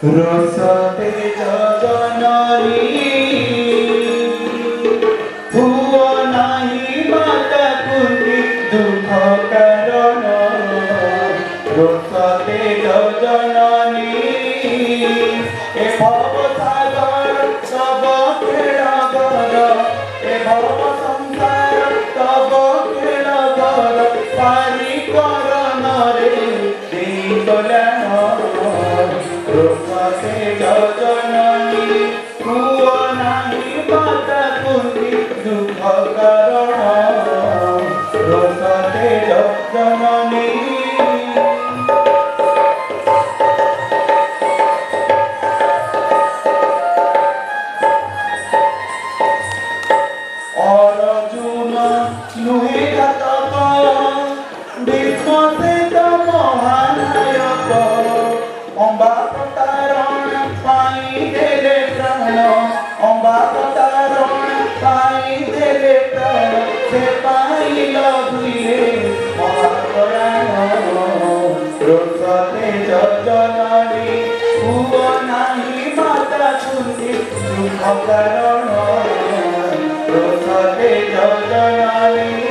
রসতে জননী ভুয় নাহি মাতা কুন্তি দুঃখ কারণ রসতে জননী এ ভব সাগর তব খেলগর এ ভব সংসার তব খেলগর পারি করণরে দেই কল্যাণ রসতে জননী ভুয় নাহি মাতা কুন্তি দুঃখ কারণ রসতে জননী অর্জুন নুহে ঘাতক ভীষ্মসেন মহানায়ক অম্বাবতারণ পাই দেলে প্রাণ অম্বাবতারণ পাই দেলে প্রাণ সে পাইল ভুলে মহাপ্রাণ রসতে জননী ভুয় নাহি মাতা কুন্তি দুঃখ কারণ রসতে জননী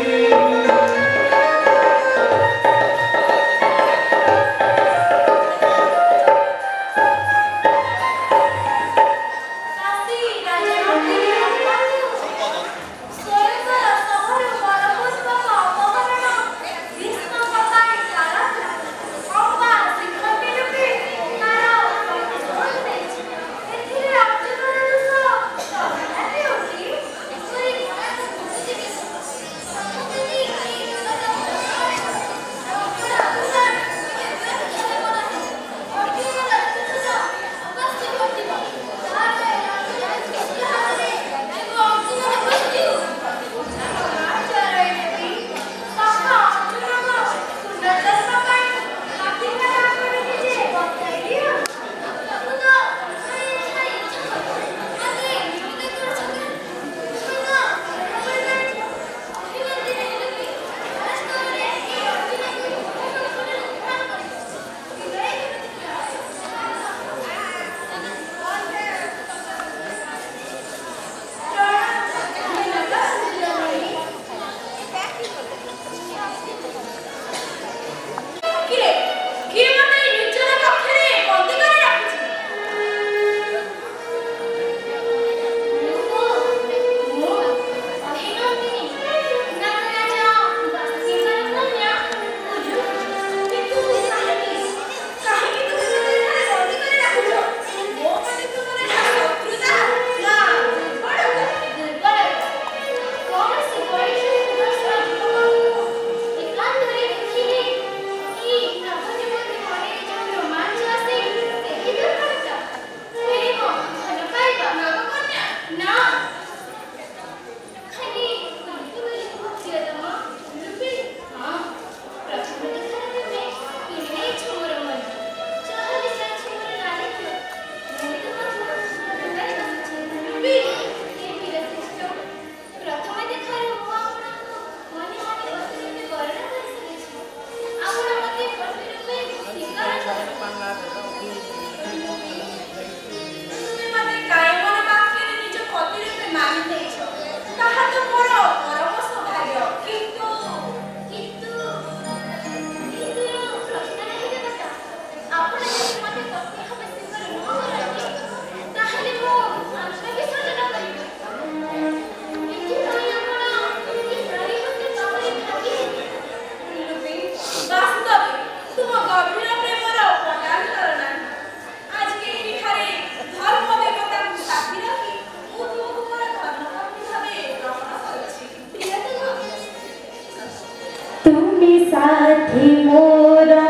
তুমি সাথী মোরা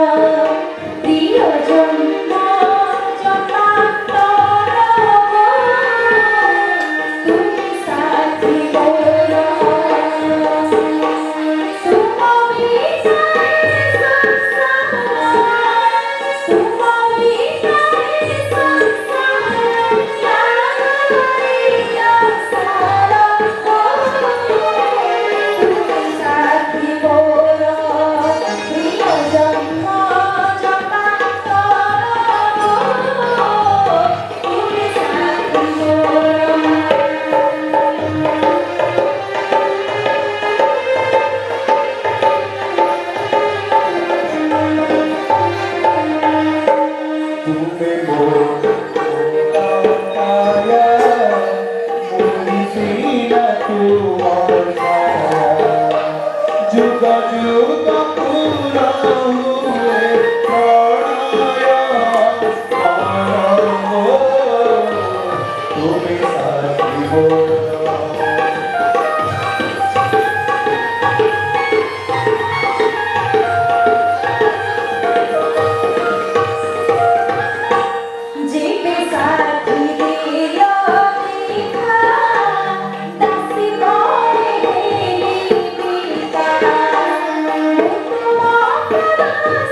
প্রিয় জন্ম জপা তুমি সাথী মোরা তুমি সাথী মোরা যুগ যুগ পুরা হুয়ে প্রণয় তুমি সাথী মোর जीते साथी दिलो दिखा दासी मोरे हेली बीता मुतमा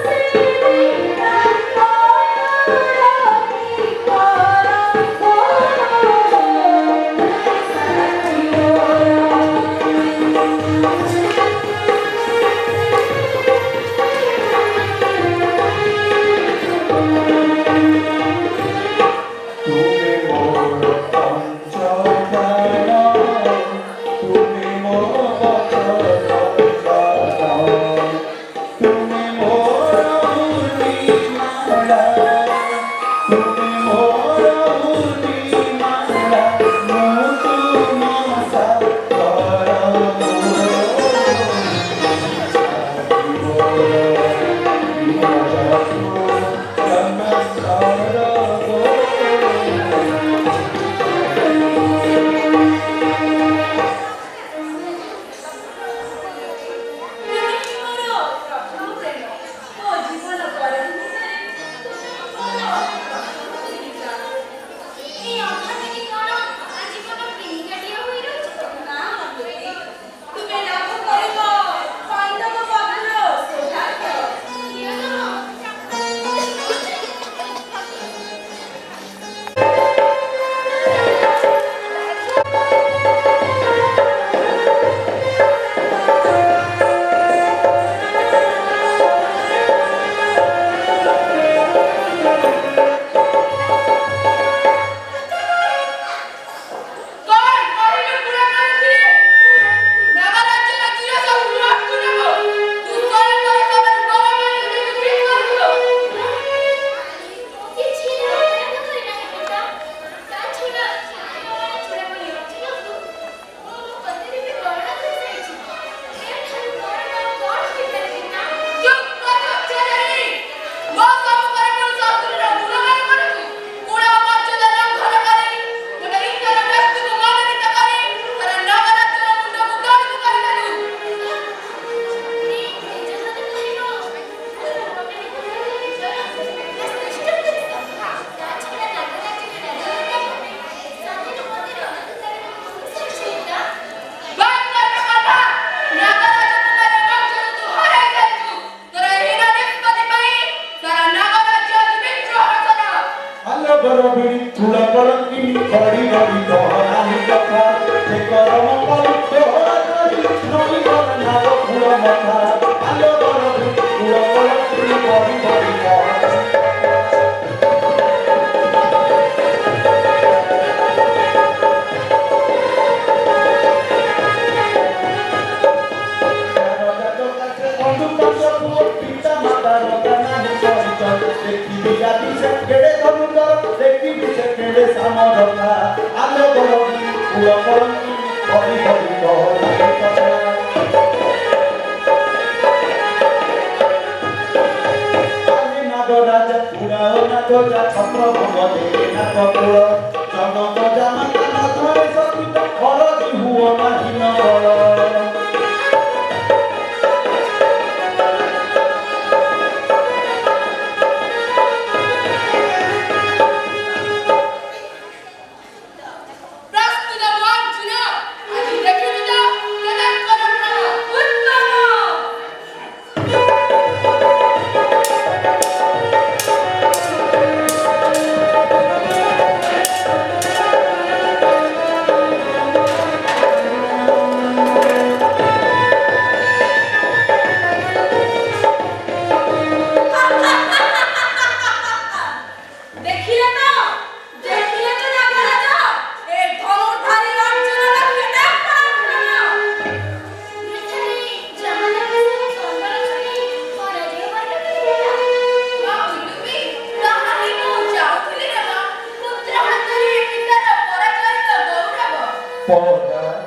से बीता कोरोनी कोरो साथी তুমি মোর পঞ্চপ্রাণ তুমি মোর পথপ্রদর্শন তুমি মোর মুর্মিমালা তুমি মোর মুর্মিমালা মুতু মনসা করো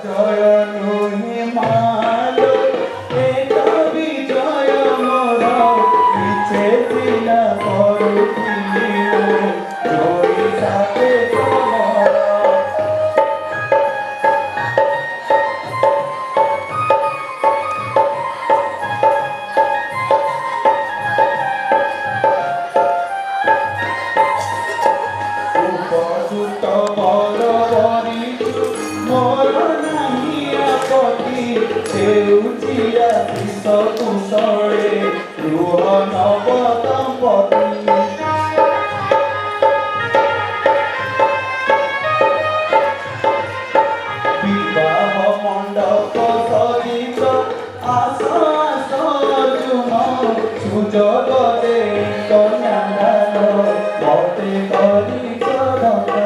জয় নহি মালো এটা বিজয় মোর ইচ্ছে ছিলা করুছিল জয় সাথে তোমার উপযুক্ত বল বরিছু মোর নাহি আপত্তি সেউচিয়া শিষ কুশলে ରୁହ ନବ ଦମ୍ପତି ବିବାହ ମଣ୍ଡପ ସହିତ ଆସ ଆସ ଅର୍ଜୁନ ସୁଯୋଗ ଦେ କନ୍ୟାଦାନ ମତେ କରିଛ ଧନ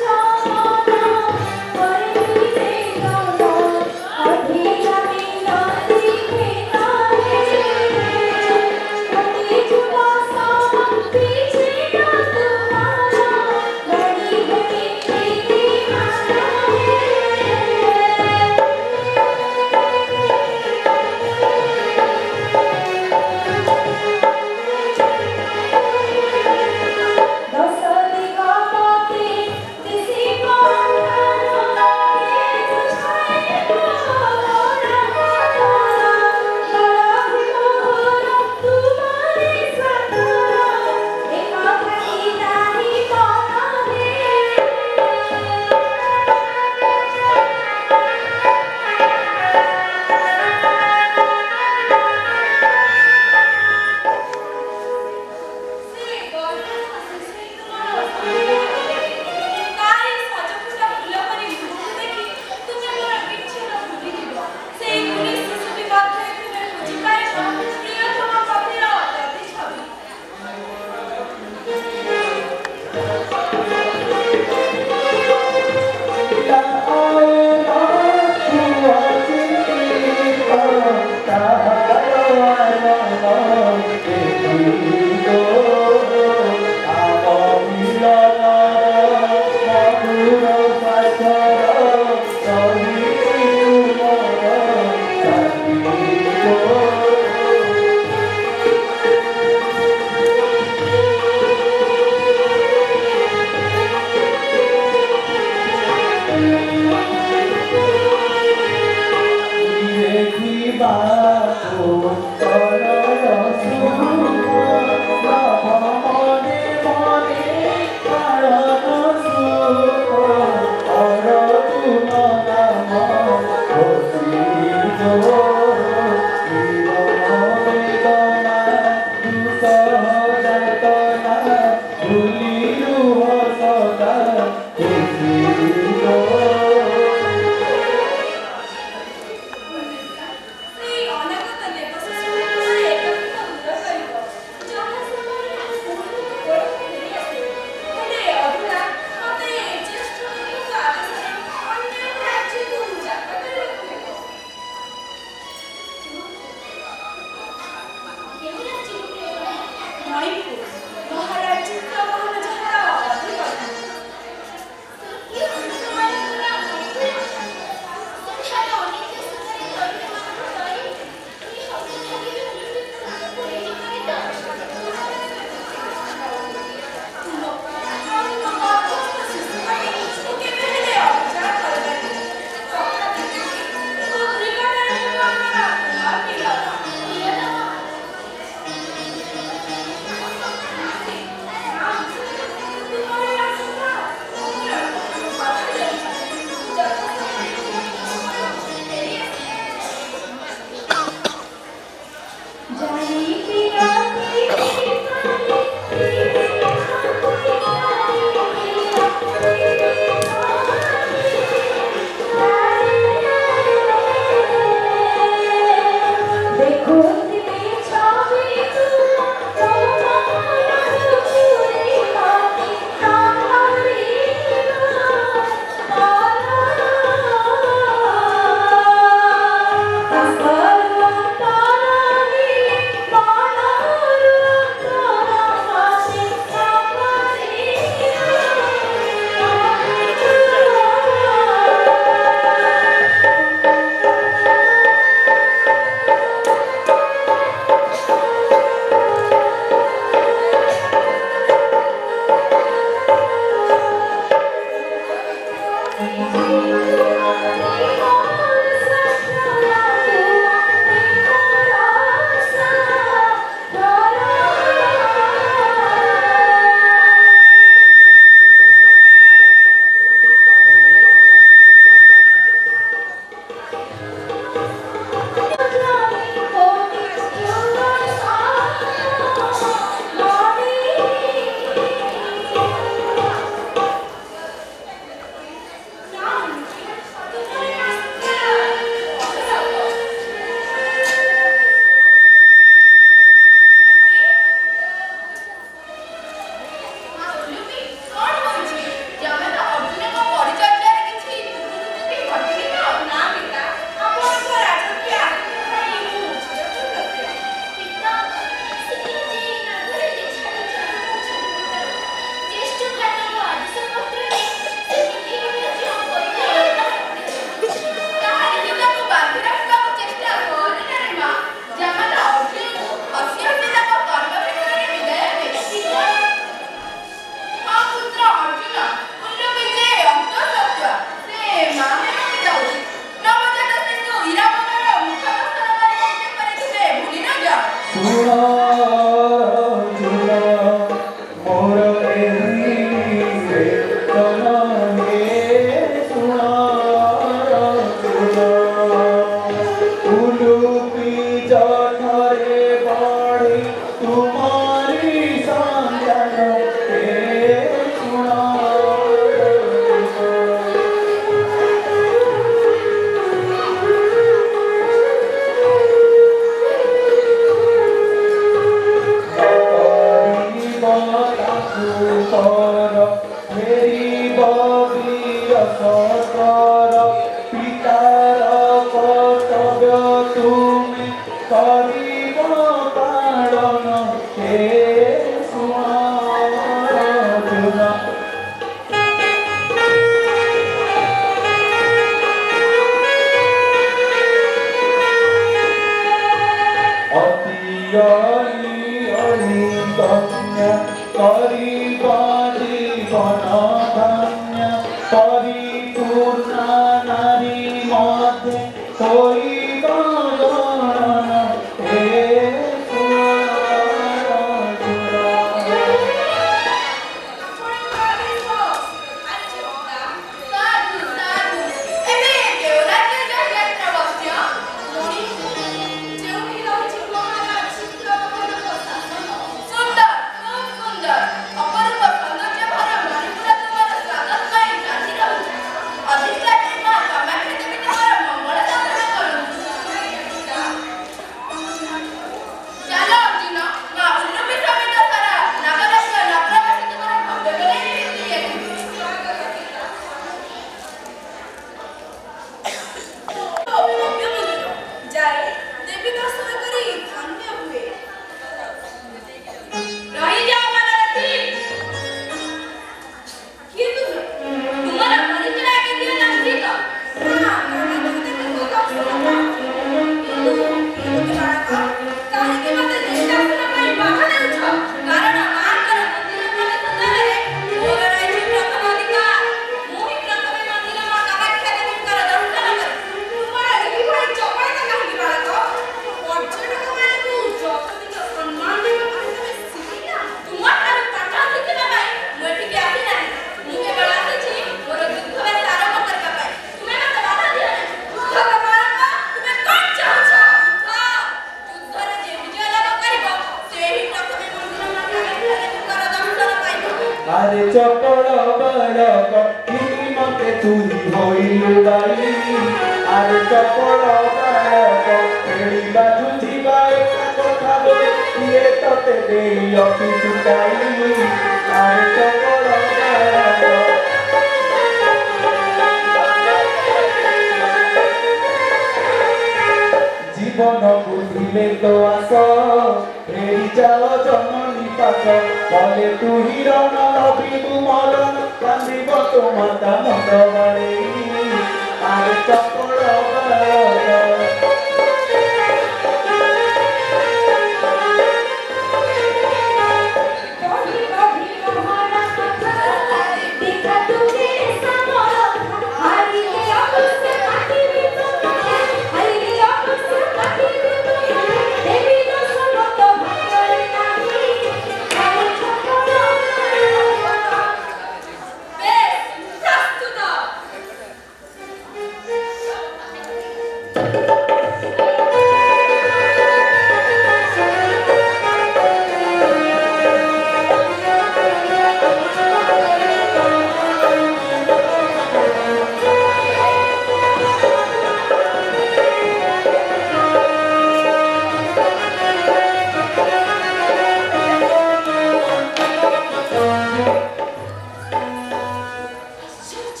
আশ্চর্য!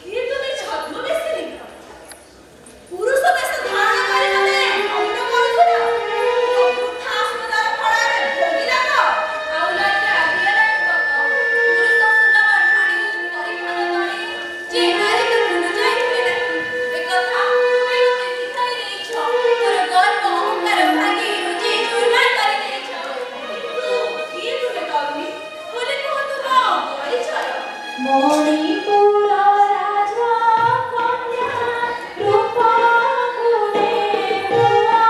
কে তুমি ছদ্মবেশিনী? পুরুষ বেশ ধারণ করে মনে অন্য করছিল। অবুদ্ধা সুন্দর ফড়ারে ভোগিলা তো। ଆଉ ଲଜ୍ଜା ଦିଅଲାଣି କତ। ପୁରୁଷ ସୁଲଭ ଠାଣି ପରିଧାନ କରି ଯେ ନାରୀକୁ ଭୁଲି ଯାଇଥିଲେ ନାହିଁ। ଏକଥା ତୁମେ ମୋତେ ଶିଖାଇ ଦେଇଛ। ତୋର ଗର୍ବ ଅହଙ୍କାର ଭାଙ୍ଗି ରୁଜି ଚୂର୍ମାର କରି ଦେଇଛ। କିନ୍ତୁ କିଏ ତୁମେ ତରୁଣୀ? ବୋଲି କୁହ ତୁମ ପରିଚୟ। ମଣିପୁର ରାଜା କନ୍ୟା ରୂପ ଗୁଣେ ମୁଆ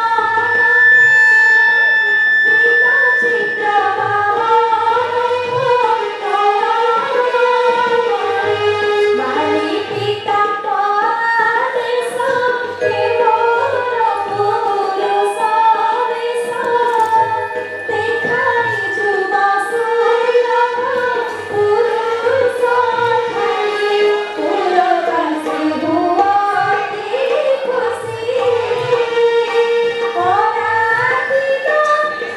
ପିତା ମାଳି ପିତା ପଦେଶ କେବଳ ପୁରୁଷ ବେଶ দেখাই যুব সুলভ পুরুষ ঠাই পুরবাসী ভুবতি খুশি অনাদিত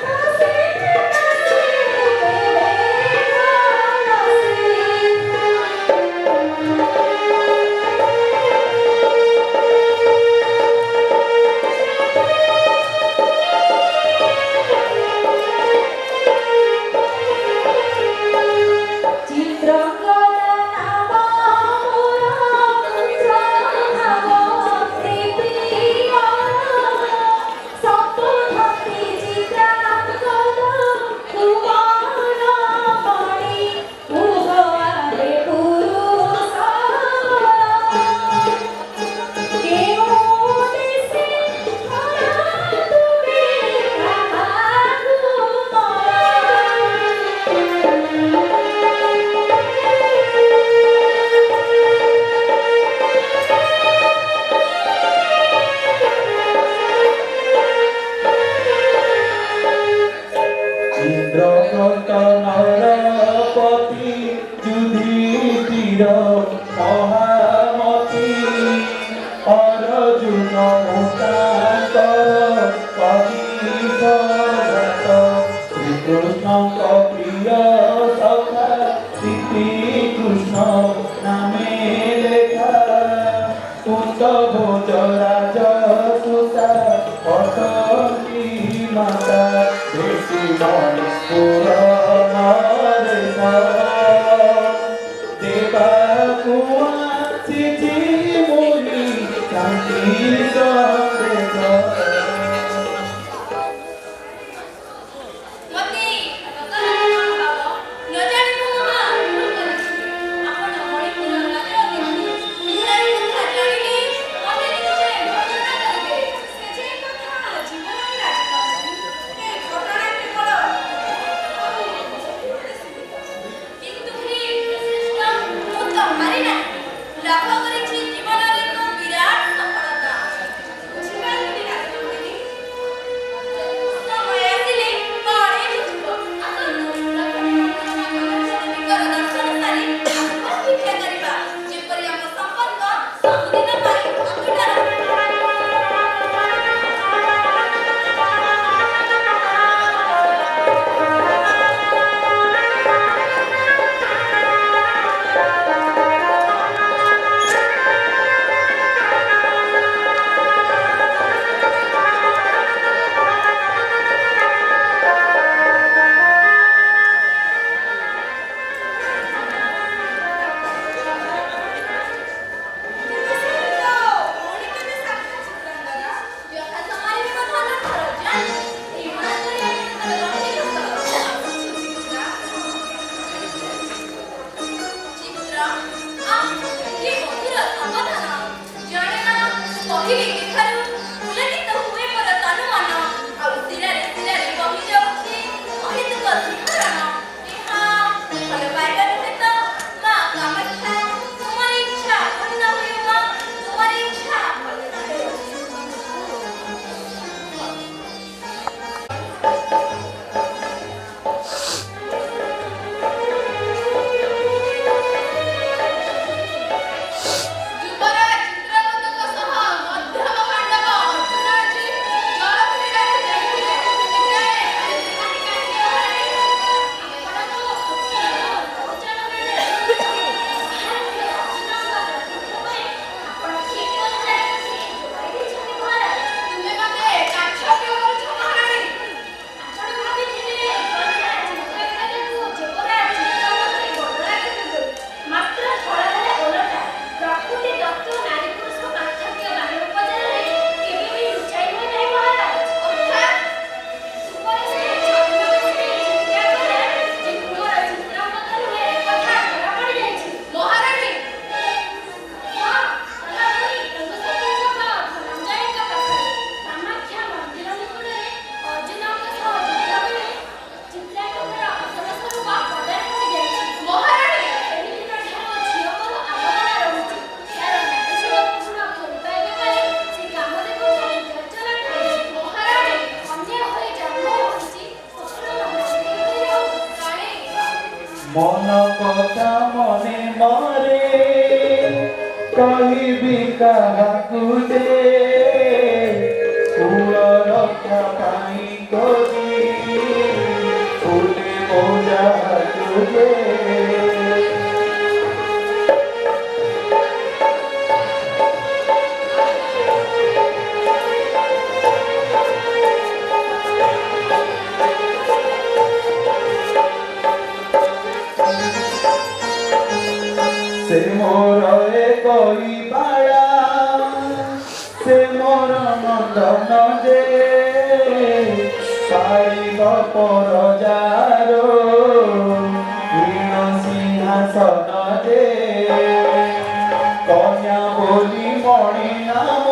বসে বসে চিত্রঙ্গন নাম মোর পুত্র নাম শ্রীপ্রিয় সপ্তধন্তি চিত্রাঙ্গন ভুবন মণি উভয়ে পুরুষ কেউ দেশে খরা তুমি কাহাকু ইন্দ্রপ্রস্থ নরপতি যুধিষ্ঠির মহামতি অর্জুন মুক্তাঙ্কর কবিভরত শ্রীকৃষ্ণଙ୍କ প্রিয় সখা শ্রীকৃষ্ণ নামে লেখা কুন্ত ভোজ রাজসুতা অটন্তি মাতা বেশি মণিপুর নরেশ দেবা কুয়া সিজি মুনি শান্তি সন্দেশ ମତେ ନକରଣ ଭାବ ନ ଜାଣି ମୁଁ ମହା ଭୁଲ କରିଛି। ଆପଣ ମଣିପୁର ରାଜା ଅଛନ୍ତି। ଇଂରାଜୀ କଥା ଜାଣିଲେ ମତେ ନିଶ୍ଚୟ ଭର୍ତ୍ସନା କରିବେ। ସେ ଯେ କଥା ଜୀବନରେ ରାଜି କରିଛନ୍ତି। ଏ ଘଟଣା କେବଳ କିନ୍ତୁ ହେ ଶ୍ରେଷ୍ଠ ମୁଁ ତ ହାରି ନାହିଁ। ଲାଭ କରିଛି ଜୀବନରେ ଏକ ବିରାଟ ସଫଳତା। ବୁଝିପାରିଲି ରାଜନନ୍ଦିନୀ? ସମୟ ଆସିଲେ କଣ ହେଇଯିବ? ଆସନ୍ତୁ ଲକ୍ଷ୍ମୀଙ୍କର ଦର୍ଶନ ସାରି ଅପେକ୍ଷା କରିବା। ଯେପରି ଆମ ସମ୍ପର୍କ ସବୁଦିନ ପାଇଁ ଅତୁଟ ରହେ। କହିବି କାହାକୁ ଯେ କୁଳ ରକ୍ଷା ପାଇଁ କରି ଫୁଲେ ମୋଜା ତୁଝେ से मोर कोई बाड़ा से मोर नंदन जे पाइब पर जारो सिंहासन जे कन्या बोली मणि नाम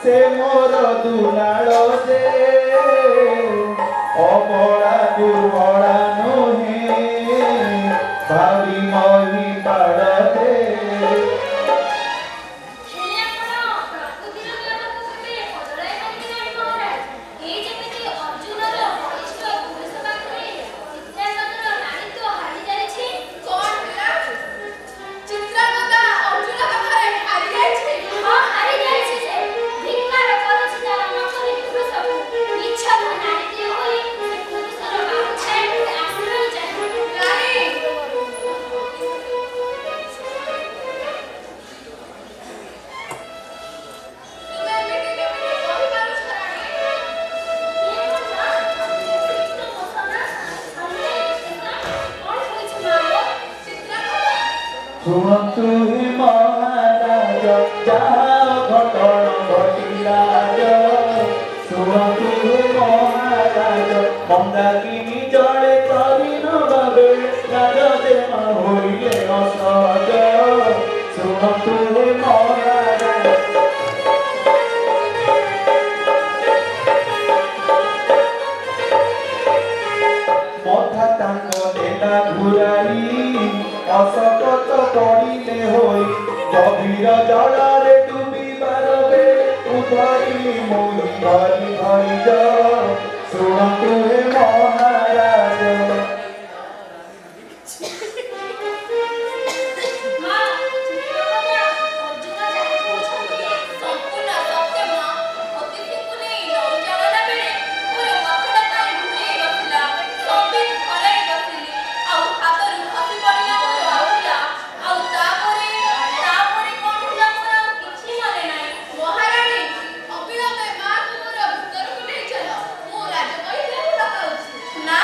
से मोर दुलाल जे अबला दुर्बला नुहे भावी मही पाड़े ହେଲେ ଆପଣ ପ୍ରକୃତିର ଜ୍ଞାନକୁ କେବେ ବଦଳାଇ ପାରିବେ ନାହିଁ ମହାରାଜ। ଏଇ ଯେମିତି ଅର୍ଜୁନର ବଳିଷ୍ଠ ପୁରୁଷ ପାଖରେ ଚିତ୍ରାଙ୍ଗଦର ନାରୀତ୍ୱ ହାରି ଯାଇଛି। କଣ ହେଲା? ଚିତ୍ରାଙ୍ଗଦା ଅର୍ଜୁନ ପାଖରେ ହାରି ଯାଇଛି? ହଁ, ହାରି ଯାଇଛି ସେ। ଧିକ୍କାର କରୁଛି ତାର ନକଲି ପୁରୁଷକୁ। ମିଛ ନାରୀଟିଏ ହୋଇ ସେ ପୁରୁଷର ବାହୁ ଛାଇ ଆସିବାକୁ ଚାହେଁ। ନାରୀ ତୁମେ ଏମିତି କେମିତି କହିପାରୁଛ ରାଣୀ? ଇଏ କଣ ମା? ଏମିତି ତ କଥା ନା। କଣ ହୋଇଛି ମା'ଲୋ? ଚିତ୍ରାଙ୍ଗଦା ଶୁଣନ୍ତୁ ହେ ମହାରାଜ ଯାହା ଘଟଣା ଘଟିଲାଜ ଶୁଣନ୍ତୁ ହେ ମହାରାଜ ମନ୍ଦାକିନୀ ଜଳେ କରିନ ବେଳେ ରାଜଦେମା ହୋଇଲେ ଅସହଜ ଶୁଣନ୍ତୁ ହେ ମହାରାଜ मथा तांको देला घुराई असकत पड़िले होई गभीर जड़े डूबिबार बेले उधरी मुई धरी धरी जा शुणतु हे महाराज ମା, ଚିତ୍ରାଙ୍ଗଦା ଅର୍ଜୁନ ଯାହା କହୁଛନ୍ତି ସମ୍ପୂର୍ଣ୍ଣ ସତ୍ୟ ମା। ଅତିଥିଙ୍କୁ ନେଇ ନୌଚାଳନା ବେଳେ ମୋର କଥାଟା ପାଇଁ ଭୁଲେଇ ବସିଲା। ସମ୍ବିତ ହରାଇ ବସିଲି। ଆଉ ହାତରୁ ଖସି ପଡ଼ିଲା ମୋର ଆହୁଲା। ଆଉ ତାପରେ କଣ ହେଲା ମୋର ଆଉ କିଛି ମନେ ନାହିଁ। ମହାରାଣୀ ଅବିଳମ୍ବେ ମା'କୁ ମୋର ଭିତରକୁ ନେଇ ଚାଲ। ମୁଁ ରାଜକଳିତାକୁ ଡକାଉଛି। ନା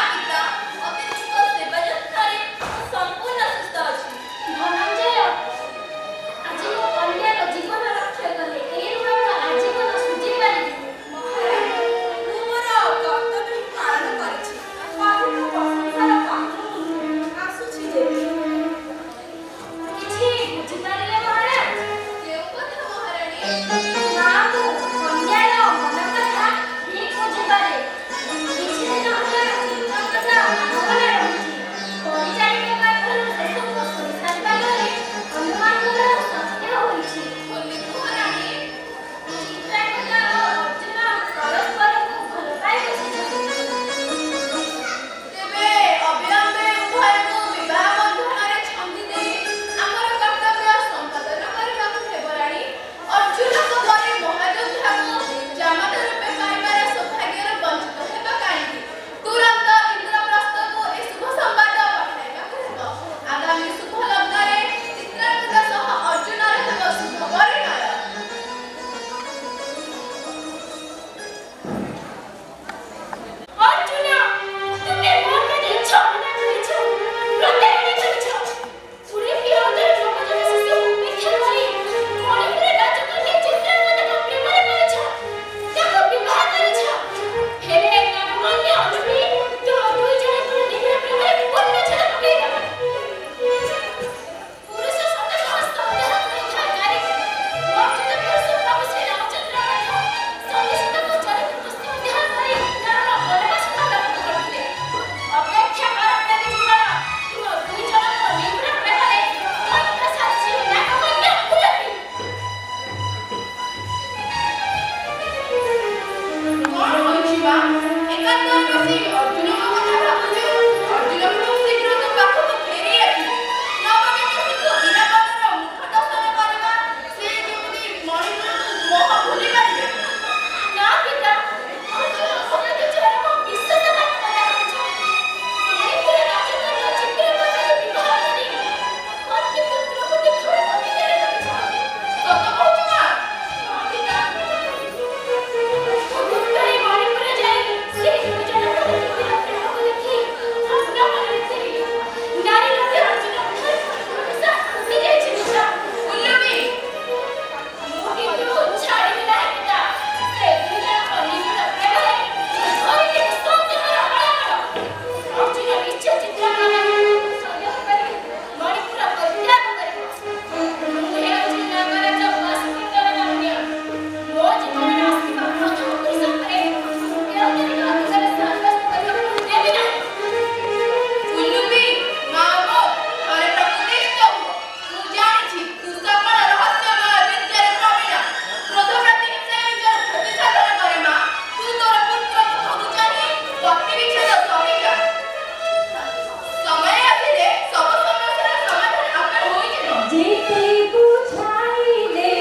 যেতে বুঝাইলে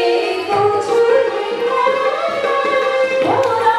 বুঝুনি না মোরা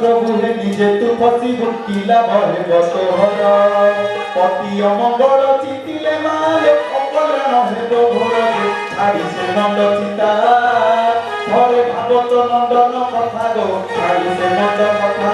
প্রভুহে নিজে তু ফসি ভুকিলা ভরে বসহর পতি অমঙ্গল চিতিলে মালে অকল্যাণ হেব ঘোরে ছাড়ি সে নন্দ চিতা ঘরে ভাবত নন্দন কথা গো ছাড়ি সে নন্দ কথা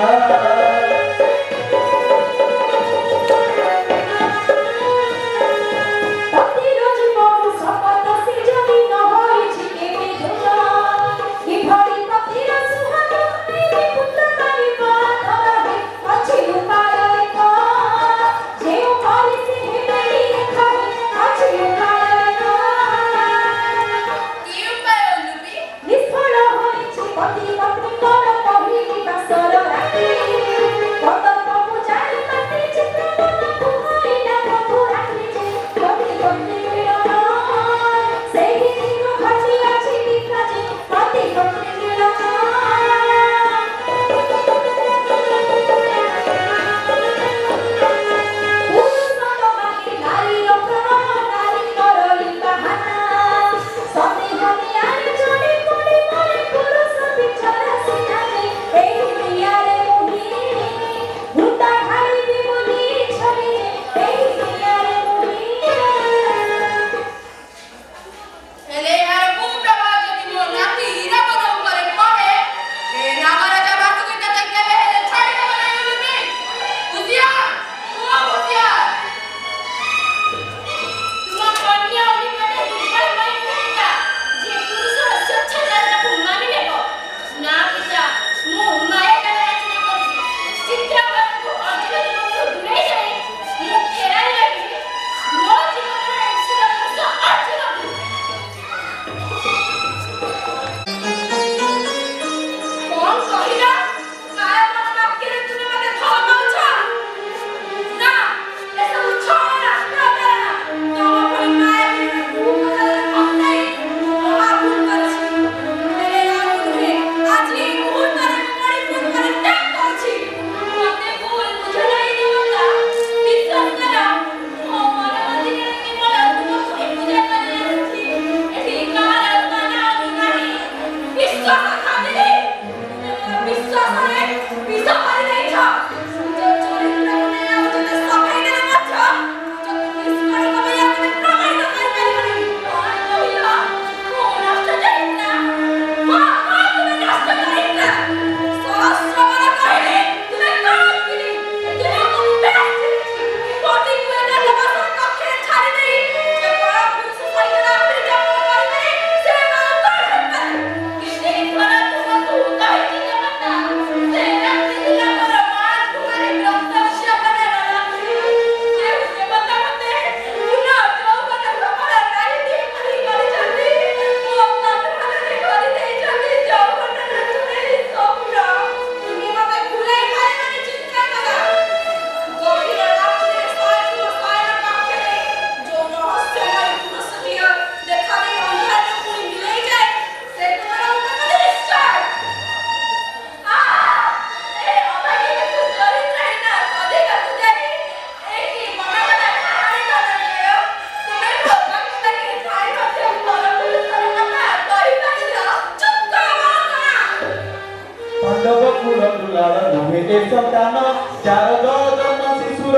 সন্তান যার জন্ম শিশুর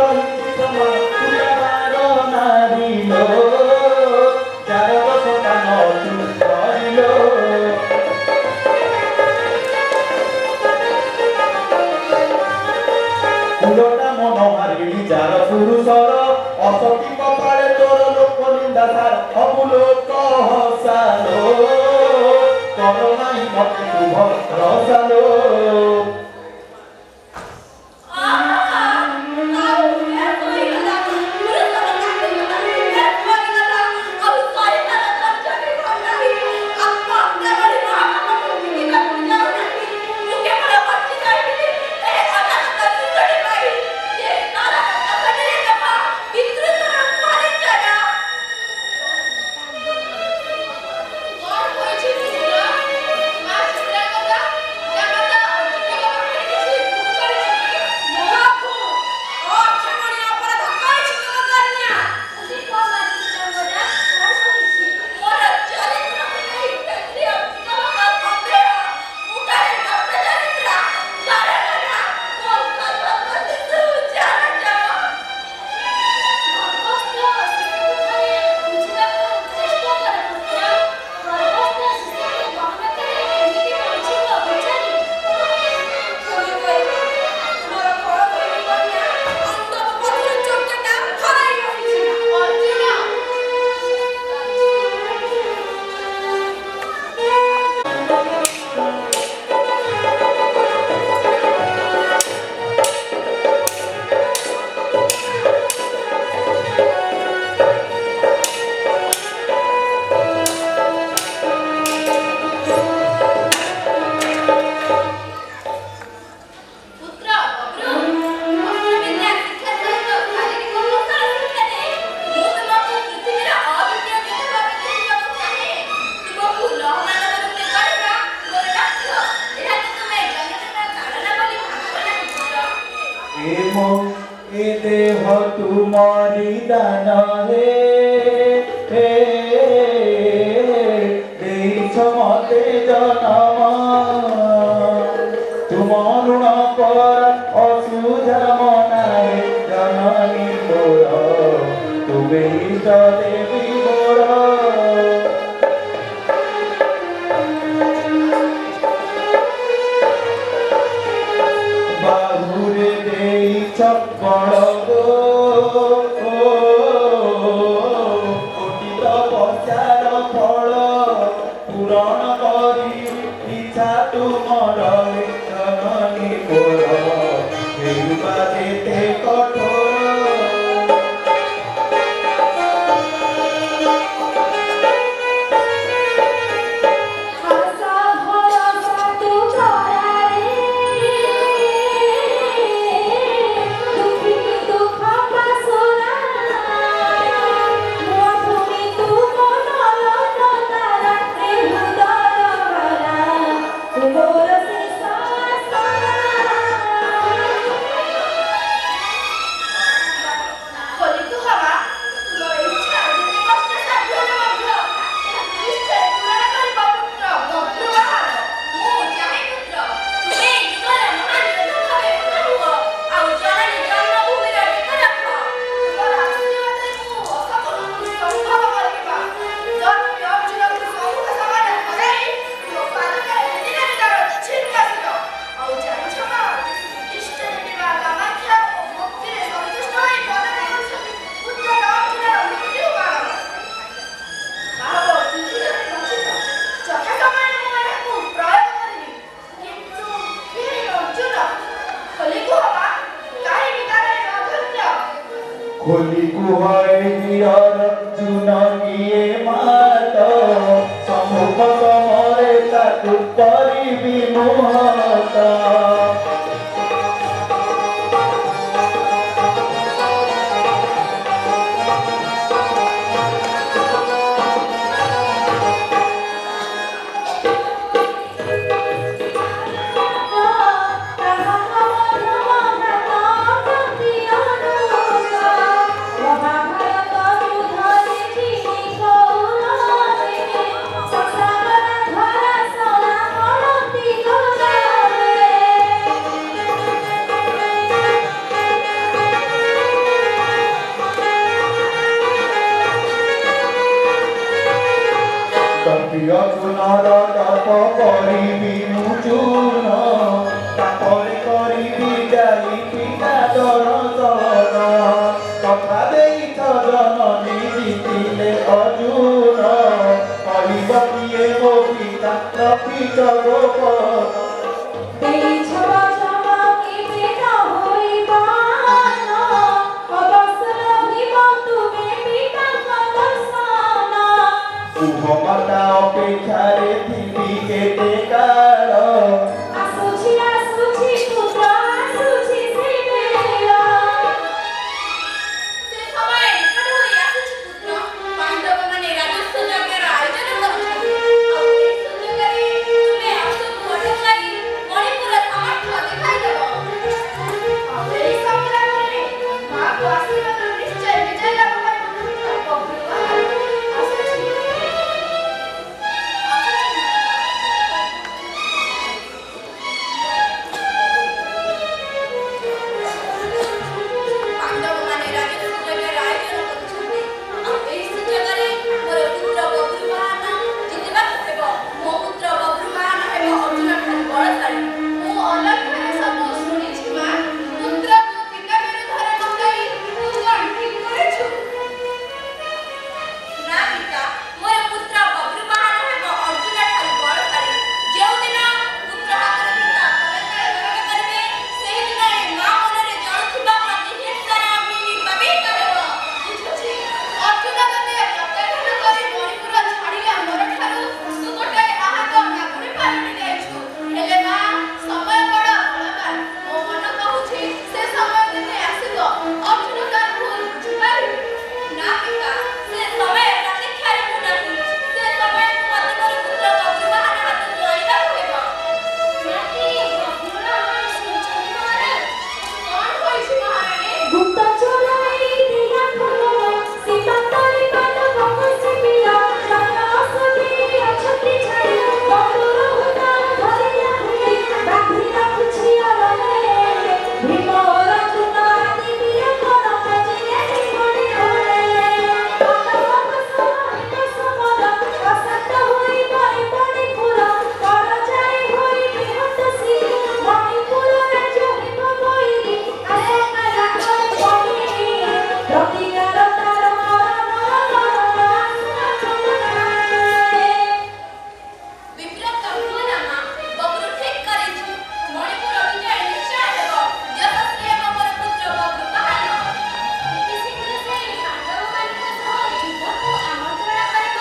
সমান নারী ସବୁ ଲୋକ ହସାଲୋ କର ନାହିଁ ମତେ ତୁ ଭରସାଲୋ ए देह तुम्हारी दान हे देश मते जनम तुम ऋण पर असुझ मनाए जननी तोर तुमे इष्ट देवी मोर बाहुरे देइछ बड़ कोटि तपस्यार फल पूरण करी इच्छा तुमर जननी मोर हेरुबा जेते कठोर खोली कुहाय हियर जुनगिए मात सम्मुख समरे ताकु करिबि मुहत कपिय चुनर तप करिबि मुचून तापरे करिबि जाई पिता दर्शन कथा देइछ जननी रीति କହିଲେ ଅର୍ଜୁନ କହିବ କିଏ ମୋ ପିତା ପ୍ରକୃତ ଗୋପନ মাতা অপেক্ষারে ଥିବି କେତେ କାଳ ସେ ସମୟ ନିକଟ ହୋଇ ଆସୁଛି ପୁତ୍ର। ପାଣ୍ଡବମାନେ ରାଜସ୍ୱ ଯଜ୍ଞର ଆୟୋଜନ କରୁଛନ୍ତି। ଆଉ ଏହି ସୁଯୋଗରେ ତୁମେ ଆଶୁକୁ ଅଟକାଇ ମଣିପୁର ସାମର୍ଥ୍ୟ ଦେଖାଇଦେବ। ଆଉ ଏହି ସଂଗ୍ରାମରେ ମାଆକୁ ଆଶୀର୍ବାଦ ନିଶ୍ଚୟ ବିଜୟ ଲାଭ କରିବ। ଆସୁଛି। ପାଣ୍ଡବମାନେ ରାଜସ୍ୱ ଯଜ୍ଞର ଆୟୋଜନ କରୁଛନ୍ତି। ଆଉ ଏହି ସୁଯୋଗରେ ମୋର ପୁତ୍ର ବଭ୍ରୁବାହନ ଜିତିବାକୁ ହେବ। ମୋ ପୁତ୍ର ବଭ୍ରୁବାହନ ହେବ ଅର୍ଜୁନଠାରୁ ବଳଶାଳୀ। ମୁଁ ଅଲକ୍ଷରେ ସବୁ ଶୁଣିଛି ମା। ପୁତ୍ରକୁ ପିତା ବିରୁଦ୍ଧରେ ପକାଇ ତୁ କ'ଣ ଠିକ୍ କରିଛୁ? ନା ପିତା, ମୋର ପୁତ୍ର ବଭ୍ରୁବାହନ ହେବ ଅର୍ଜୁନଠାରୁ ବଳଶାଳୀ। ଯେଉଁଦିନ ପୁତ୍ର ହାତରେ ପିତା ତଳେ ତଳେ କରିବେ, ସେହିଦିନ ଏ ମା ମନରେ ଜଳୁଥିବା ପ୍ରତିହିଂସାର ଅଗ୍ନି ନିର୍ବାପିତ ହେବ। ବୁଝୁଛି, ଅର୍ଜୁନ ତତେ ପ୍ରତ୍ୟାଖ୍ୟାନ କରି ମଣିପୁର ଛାଡ଼ିଲା ପରଠାରୁ ତୁ ଗୋଟାଏ ଆହତ ନାଗୁଣୀ ପାଲଟି ଯାଇଛୁ। ହେଲେ ମା, ସମୟ ବଡ଼ ବଳବାନ। ମୋ ମନ କହୁଛି ସେ ସମୟ କେବେ ଆସିବ ଅର୍ଜୁନ ତାର ଭୁଲ ବୁଝିପାରିବେ। ନା ପିତା, ସେ ସମୟ ପ୍ରତୀକ୍ଷାରେ ମୁଁ ନାହିଁ। ସେ ସମୟକୁ ମୋତେ ମୋର ପୁତ୍ର ବଭ୍ରୁବାହନ ହାତକୁ ଆଣିବାକୁ ହେବ। କ'ଣ ହୋଇଛି ମହାରାଣୀ? ବିବ୍ରତ ହୁଅ ନା ମା, ବବ୍ରୁ ଠିକ୍ କରିଛି। ମଣିପୁର ବିଜୟ ନିଶ୍ଚୟ ହେବ। ଯଶସ୍ୱୀ ହେବ ମୋର ପୁତ୍ର ବଭ୍ରୁବାହନ। ଅତି ଶୀଘ୍ର ସେ ପାଣ୍ଡବମାନଙ୍କ ସହ ଯୁଦ୍ଧକୁ ଆମନ୍ତ୍ରଣ କରିବ,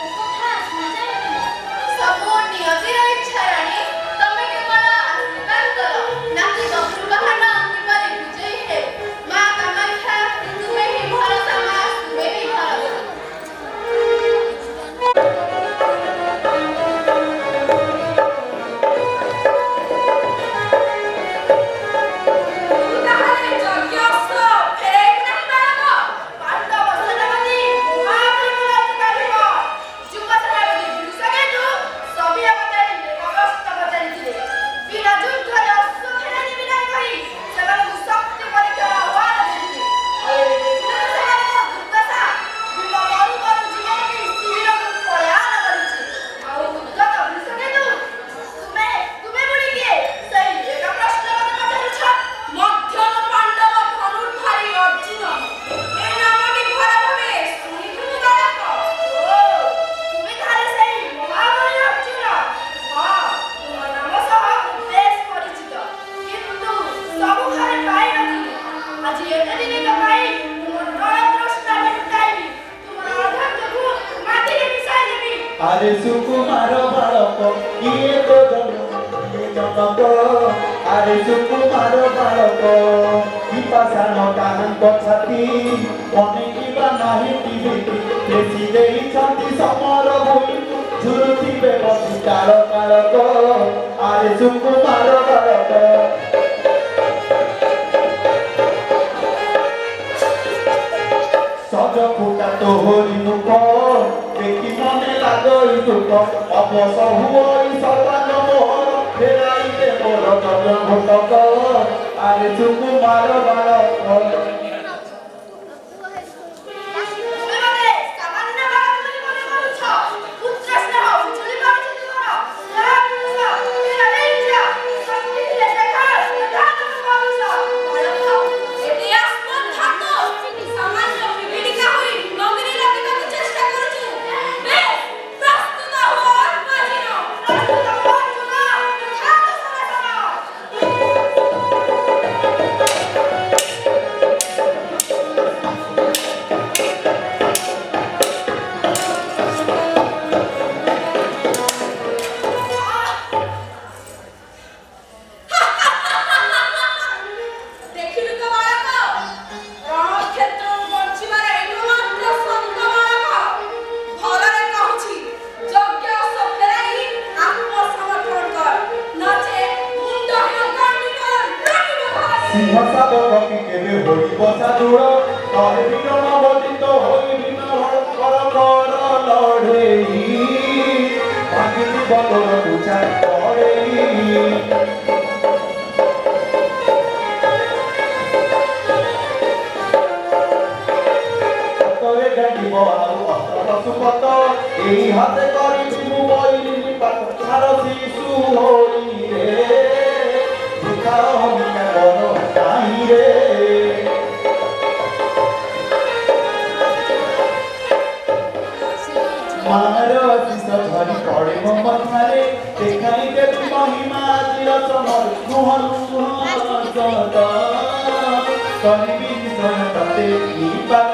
ଏକଥା ଶୁଣାଯାଉଥିଲା। ସବୁ ନିୟତିର ଇଚ୍ଛା ରାଣୀ। ତମେ କେବଳ ଆଶୀର୍ବାଦ କର, ନାକି ବଭ୍ରୁବାହନ କିପରି ବିଜୟୀ ହେଉ। ମା କାମାକ୍ଷା, ତୁମେ ହିଁ ଭରସା ମା, ତୁମେ ହିଁ ଭରସା। ତାହେଲେ ଯଜ୍ଞ ଅସ୍ତ୍ର ଫେରାଇବୁ ନାହିଁ ବାଳକ। ପାଣ୍ଡବ ସେନାପତି ମହାବଳୀ କାଢ଼ିବ। ଯୁବ ସେନାପତି ବିରୁଷକେତୁ ସଭିଆ ପଚାରି ଅଗସ୍ତ୍ୟ ପଚାରିଥିଲେ। ବିନା ଯୁଦ୍ଧରେ ଅଶ୍ଵ ଫେରାଇବି ନାହିଁ କହି ସେମାନଙ୍କୁ ଶକ୍ତି ପରୀକ୍ଷାର ଆହ୍ୱାନ ଦେଇଥିଲେ। ଆଉ ଏବେ ଦେଖିଲେ ସେମାନଙ୍କ ଦୁର୍ଦ୍ଦଶା। ବିଲ ମରୁ ମରୁ ଜୀବନ ନେଇ ଶିବିରକୁ ପ୍ରୟାଣ କରିଛି। ଆଉ ଉଦ୍ଗତ ବିରୁଷକେତୁ, ତୁମେ ପୁଣି କିଏ? ସେଇ ଏକ ପ୍ରଶ୍ନ ମୋତେ ପଚାରୁଛ? ମଧ୍ୟମ ପାଣ୍ଡବ ଧନୁର୍ଦ୍ଧାରୀ ଅର୍ଜୁନ। ଏ ନାମଟି ଭଲ ଭାବେ ଶୁଣିଥିବୁ ବାଳକ। ଓ, ତୁମେ ତାହେଲେ ସେଇ ମହାବଳୀ ଅର୍ଜୁନ। ହଁ, ତୁମ ନାମ ସହ ମୁଁ ବେଶ୍ ପରିଚିତ। କିନ୍ତୁ ସବୁ ଘରେ ପାଇନଥିଲି। ଆଜି ଏତେ ଦିନିକ ପାଇଁ ତୁମ ନଳତୃଷ୍ଣା ମେଣ୍ଟାଇବି। ତୁମର ଅଧୈର୍ଯ୍ୟକୁ ମାଟିରେ ମିଶାଇ ଦେବି। ଆରେ ସୁକୁମାର ବାଳକ କିଏ ତ ଜନକ ଆରେ ସୁକୁମାର ବାଳକ କି ପାଷାଣ ତାହାଙ୍କ ଛାତି ଅନେକିବା ନାହିଁ ଟିଭିଟି ବେଶୀ ଦେଇଛନ୍ତି ସମର ଭୂଇଁ ଝୁରୁଥିବେ ବସି କାଳ କାଳକ ଆରେ ସୁକୁମାର ବାଳକ সজ ফুটা তোহরি মুখ দেখি মনে লাগই দুঃখ অবস হুই সর্বাঙ্গ মোহর ফেরাইতে মোর জগ ঘটক আরে সুকুমার বালক ତୁମେ ମୋତେ ସାମାନ୍ୟ ବାଳକ ବୋଲି ମନେ କରୁଛ? ପୁତ୍ର ସ୍ନେହ ଉଛୁଳି ପଡ଼ିଛି ତୁମର। ଏହା ପୁରୁଷ, ଏହା ନିଜ। ଶକ୍ତି ଥିଲେ ଦେଖାଅ, ଯାହା ତମେ କରୁଛ। ବାଳକ, ଏତେ ଆସ୍ପର୍ଦ୍ଧାତ, ସାମାନ୍ୟ ବିବିଡ଼ିକା ହୋଇ ନଗରୀ ଲାଗିବାକୁ সিংহসাবক কি কেবে হইব সাধুর তরে বিরণ বদিত হই বিন কর কর লড়েই ভাঙিলি বদর তুচার পড়েই তরে গাঁটিব আউ অস্ত্র পশুপত এই হাতে করিছি মু বইলি পাত ছাড় শিশু হই রে শিখাও হমিকা বড় চাই রে মার শিষ ধরি পড়ে মো মথারে দেখাই দেবী মহিমা চির সমর মুহ সদ করিবি নিধন ততে নিপাত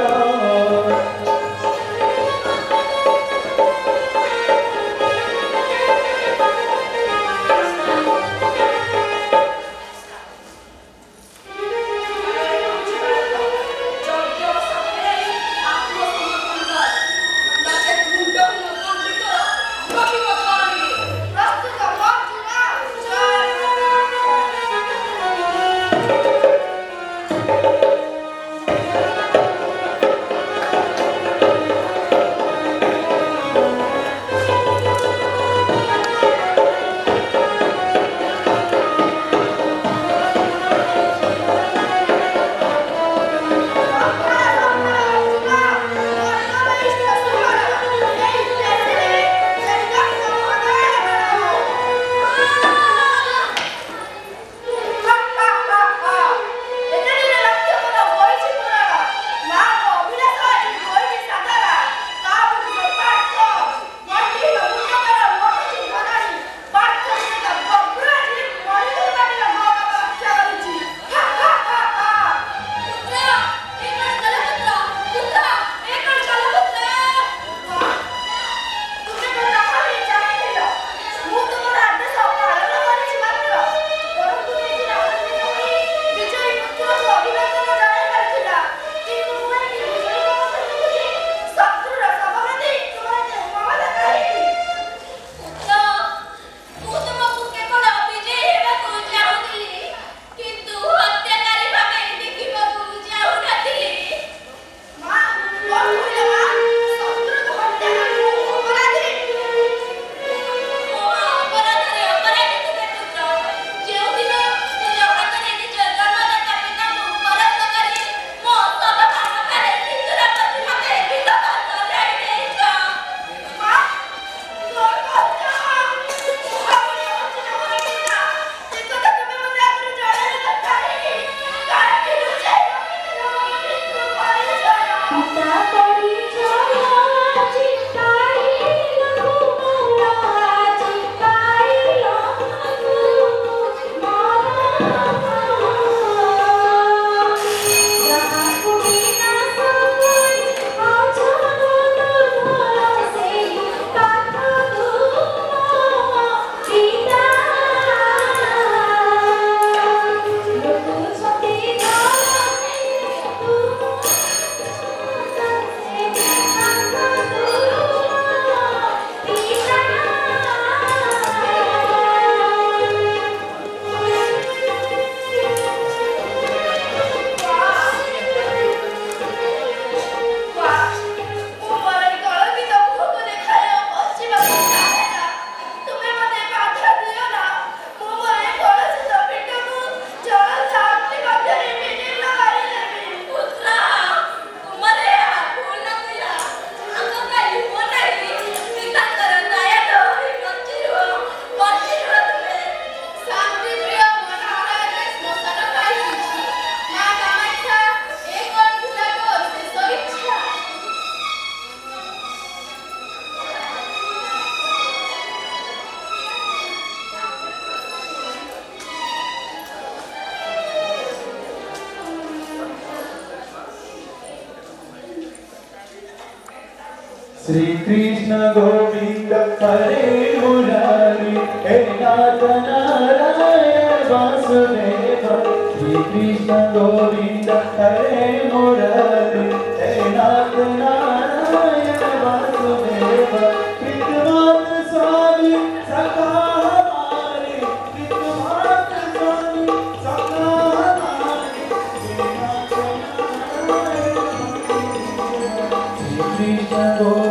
श्री कृष्ण गोविंद हरे मुरारी हे नाथ नारायण वासुदेव श्री कृष्ण गोविंद हरे मुरारी हे नाथ नारायण वासुदेव कृतवाद स्वामी सखा हमारे कृतवाद स्वामी सखा हमारे কৃষ্ণ